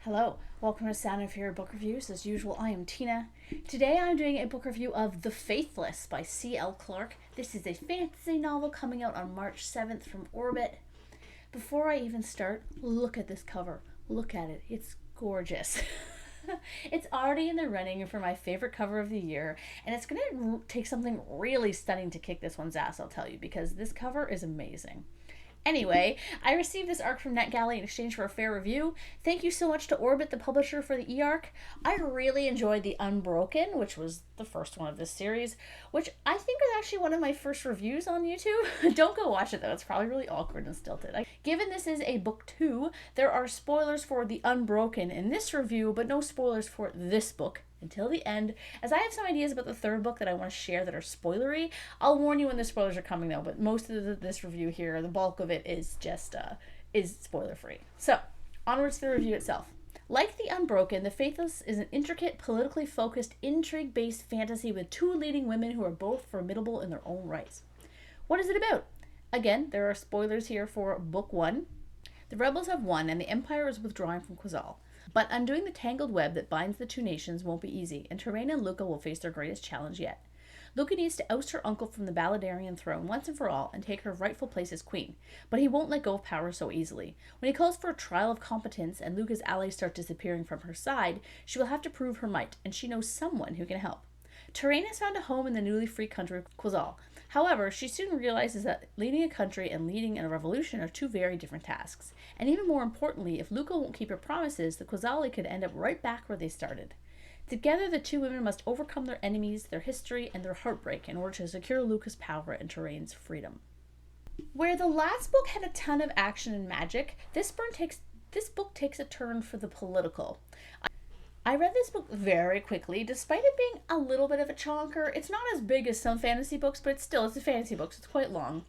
Hello, welcome to Sound of Fear Book Reviews. As usual, I am Tina. Today I'm doing a book review of The Faithless by C.L. Clarke. This is a fantasy novel coming out on March 7th from Orbit. Before I even start, look at this cover. Look at it. It's gorgeous. It's already in the running for my favorite cover of the year, and it's going to take something really stunning to kick this one's ass, I'll tell you, because this cover is amazing. Anyway, I received this ARC from NetGalley in exchange for a fair review. Thank you so much to Orbit, the publisher, for the e-ARC. I really enjoyed The Unbroken, which was the first one of this series, which I think was actually one of my first reviews on YouTube. Don't go watch it though, it's probably really awkward and stilted. Given this is a book 2, there are spoilers for The Unbroken in this review, but no spoilers for this book until the end, as I have some ideas about the third book that I want to share that are spoilery. I'll warn you when the spoilers are coming though, but most of this review here, the bulk of it is just is spoiler free. So onwards to the review itself. Like The Unbroken, The Faithless is an intricate, politically focused, intrigue-based fantasy with two leading women who are both formidable in their own rights. What is it about? Again, there are spoilers here for book 1. The rebels have won and the Empire is withdrawing from Quazal. But undoing the tangled web that binds the two nations won't be easy, and Terrain and Luca will face their greatest challenge yet. Luca needs to oust her uncle from the Baladarian throne once and for all and take her rightful place as queen, but he won't let go of power so easily. When he calls for a trial of competence and Luca's allies start disappearing from her side, she will have to prove her might, and she knows someone who can help. Terrain has found a home in the newly free country of Quazal. However, she soon realizes that leading a country and leading a revolution are two very different tasks. And even more importantly, if Luca won't keep her promises, the Quazali could end up right back where they started. Together, the two women must overcome their enemies, their history, and their heartbreak in order to secure Luca's power and Terrain's freedom. Where the last book had a ton of action and magic, this book takes a turn for the political. I read this book very quickly, despite it being a little bit of a chonker. It's not as big as some fantasy books, but it's a fantasy book, so it's quite long.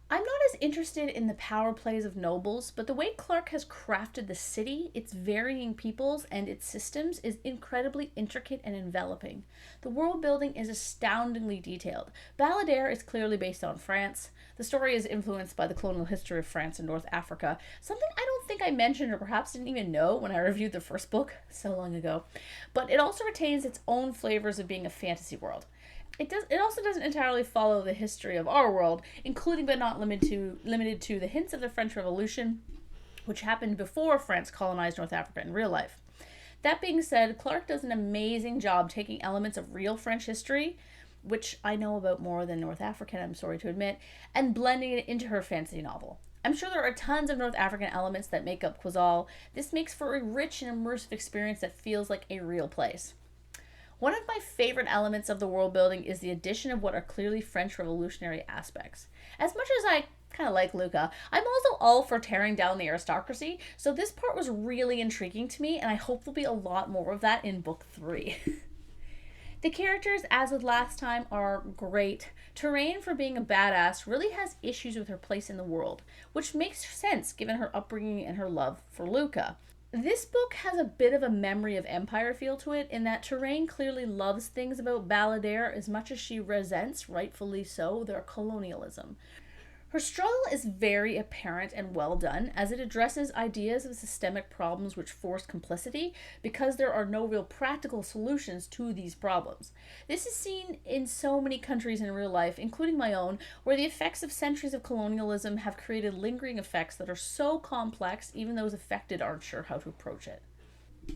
I'm not as interested in the power plays of nobles, but the way Clarke has crafted the city, its varying peoples, and its systems is incredibly intricate and enveloping. The world building is astoundingly detailed. Ballader is clearly based on France. The story is influenced by the colonial history of France and North Africa, something I don't think I mentioned or perhaps didn't even know when I reviewed the first book so long ago. But it also retains its own flavors of being a fantasy world. It also doesn't entirely follow the history of our world, including but not limited to the hints of the French Revolution, which happened before France colonized North Africa in real life. That being said, Clarke does an amazing job taking elements of real French history, which I know about more than North African, I'm sorry to admit, and blending it into her fantasy novel. I'm sure there are tons of North African elements that make up Quazal. This makes for a rich and immersive experience that feels like a real place. One of my favorite elements of the world building is the addition of what are clearly French revolutionary aspects. As much as I kind of like Luca, I'm also all for tearing down the aristocracy, so this part was really intriguing to me, and I hope there'll be a lot more of that in book 3. The characters, as with last time, are great. Terrain, for being a badass, really has issues with her place in the world, which makes sense given her upbringing and her love for Luca. This book has a bit of a memory of Empire feel to it, in that Terrain clearly loves things about Ballader as much as she resents, rightfully so, their colonialism. Her struggle is very apparent and well done, as it addresses ideas of systemic problems which force complicity, because there are no real practical solutions to these problems. This is seen in so many countries in real life, including my own, where the effects of centuries of colonialism have created lingering effects that are so complex, even those affected aren't sure how to approach it.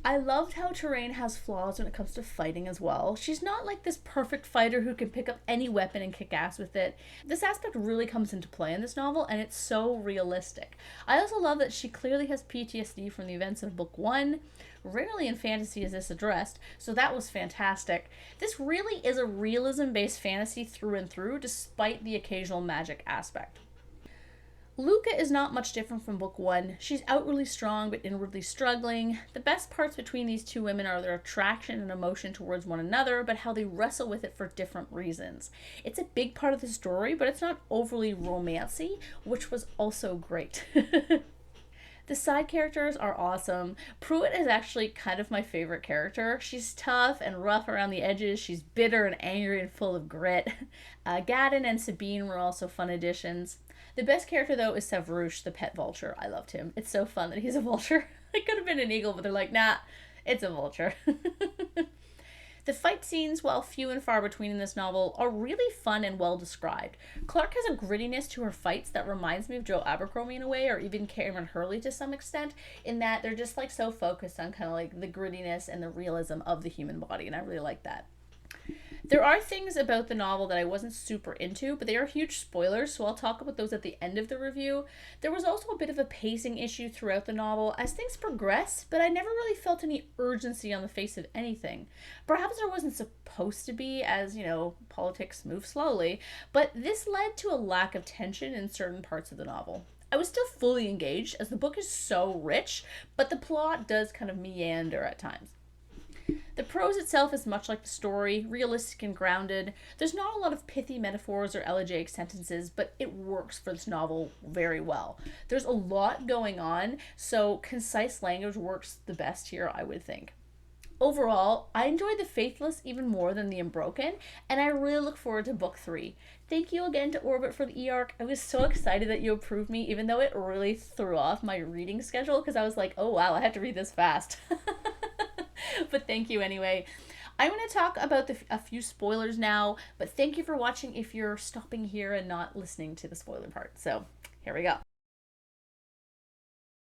I loved how Terrain has flaws when it comes to fighting as well. She's not like this perfect fighter who can pick up any weapon and kick ass with it. This aspect really comes into play in this novel, and it's so realistic. I also love that she clearly has PTSD from the events of book 1. Rarely in fantasy is this addressed, so that was fantastic. This really is a realism-based fantasy through and through, despite the occasional magic aspect. Luca is not much different from book 1. She's outwardly strong but inwardly struggling. The best parts between these two women are their attraction and emotion towards one another, but how they wrestle with it for different reasons. It's a big part of the story, but it's not overly romancy, which was also great. The side characters are awesome. Pruitt is actually kind of my favorite character. She's tough and rough around the edges. She's bitter and angry and full of grit. Gadden and Sabine were also fun additions. The best character, though, is Savrouche, the pet vulture. I loved him. It's so fun that he's a vulture. It could have been an eagle, but they're like, nah, it's a vulture. The fight scenes, while few and far between in this novel, are really fun and well described. Clark has a grittiness to her fights that reminds me of Joe Abercrombie in a way, or even Cameron Hurley to some extent, in that they're just like so focused on kind of like the grittiness and the realism of the human body, and I really like that. There are things about the novel that I wasn't super into, but they are huge spoilers, so I'll talk about those at the end of the review. There was also a bit of a pacing issue throughout the novel as things progress, but I never really felt any urgency on the face of anything. Perhaps there wasn't supposed to be, as, politics move slowly, but this led to a lack of tension in certain parts of the novel. I was still fully engaged, as the book is so rich, but the plot does kind of meander at times. The prose itself is much like the story, realistic and grounded. There's not a lot of pithy metaphors or elegiac sentences, but it works for this novel very well. There's a lot going on, so concise language works the best here, I would think. Overall, I enjoyed The Faithless even more than The Unbroken, and I really look forward to book 3. Thank you again to Orbit for the e-arc. I was so excited that you approved me, even though it really threw off my reading schedule, because I was like, oh wow, I have to read this fast. But thank you anyway. I'm going to talk about a few spoilers now, but thank you for watching if you're stopping here and not listening to the spoiler part. So here we go.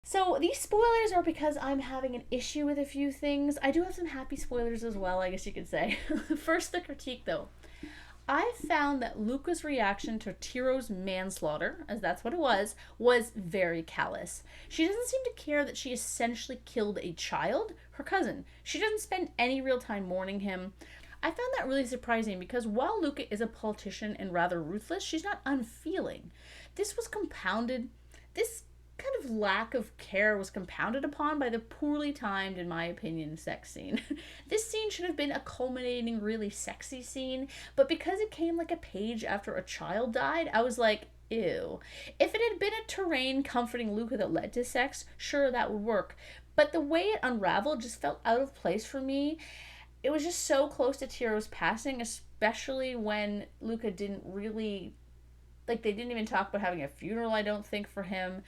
So these spoilers are because I'm having an issue with a few things. I do have some happy spoilers as well, I guess you could say. First, the critique though. I found that Luca's reaction to Tiro's manslaughter, as that's what it was very callous. She doesn't seem to care that she essentially killed a child, her cousin. She doesn't spend any real time mourning him. I found that really surprising because while Luca is a politician and rather ruthless, she's not unfeeling. This kind of lack of care was compounded upon by the poorly timed, in my opinion, sex scene. This scene should have been a culminating, really sexy scene, but because it came like a page after a child died, I was like, ew. If it had been a Terrain comforting Luca that led to sex, sure, that would work. But the way it unraveled just felt out of place for me. It was just so close to Tiro's passing, especially when Luca didn't really, they didn't even talk about having a funeral, I don't think, for him.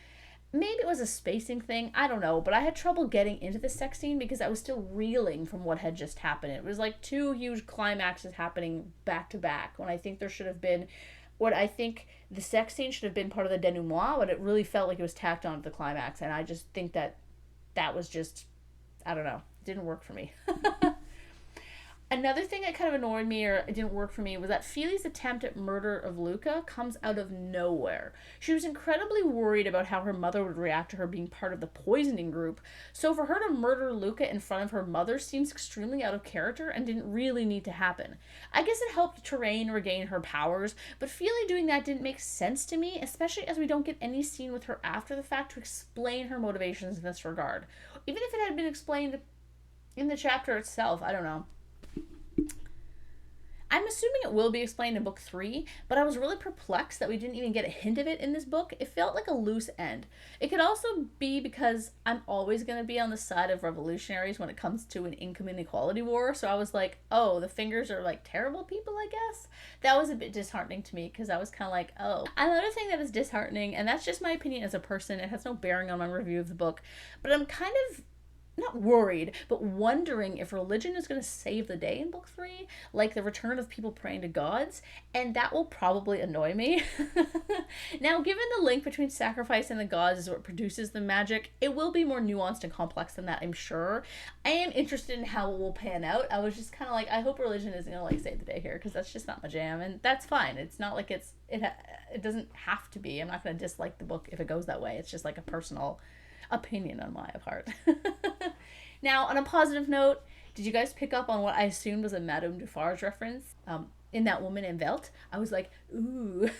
Maybe it was a spacing thing, I don't know, but I had trouble getting into the sex scene because I was still reeling from what had just happened. It was like two huge climaxes happening back to back when I think there should have been, what I think the sex scene should have been part of the denouement, but it really felt like it was tacked on to the climax, and I just think that was just, I don't know, it didn't work for me. Another thing that kind of annoyed me, or it didn't work for me, was that Feely's attempt at murder of Luca comes out of nowhere. She was incredibly worried about how her mother would react to her being part of the poisoning group, so for her to murder Luca in front of her mother seems extremely out of character and didn't really need to happen. I guess it helped Terrain regain her powers, but Feely doing that didn't make sense to me, especially as we don't get any scene with her after the fact to explain her motivations in this regard. Even if it had been explained in the chapter itself, I don't know. I'm assuming it will be explained in book 3, but I was really perplexed that we didn't even get a hint of it in this book. It felt like a loose end. It could also be because I'm always going to be on the side of revolutionaries when it comes to an income inequality war, so I was like, oh, the Fingers are like terrible people, I guess? That was a bit disheartening to me because I was kind of like, oh. Another thing that is disheartening, and that's just my opinion as a person, it has no bearing on my review of the book, but I'm kind of not worried, but wondering if religion is going to save the day in book 3, like the return of people praying to gods, and that will probably annoy me. Now, given the link between sacrifice and the gods is what produces the magic, it will be more nuanced and complex than that, I'm sure. I am interested in how it will pan out. I was just kind of like, I hope religion isn't going to save the day here, because that's just not my jam, and that's fine. It's not like it doesn't have to be. I'm not going to dislike the book if it goes that way. It's just like a personal opinion on my part. Now, on a positive note, did you guys pick up on what I assumed was a Madame Defarge reference in That Woman in Velt? I was like, ooh.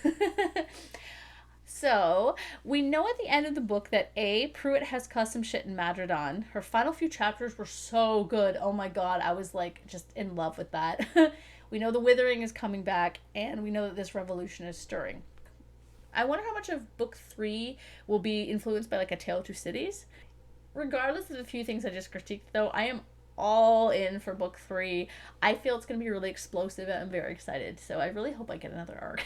So, we know at the end of the book that Pruitt has custom shit in Madridan. Her final few chapters were so good. Oh my god, I was like just in love with that. We know the Withering is coming back, and we know that this revolution is stirring. I wonder how much of book 3 will be influenced by like A Tale of Two Cities. Regardless of the few things I just critiqued, though, I am all in for book 3. I feel it's going to be really explosive, and I'm very excited, so I really hope I get another arc.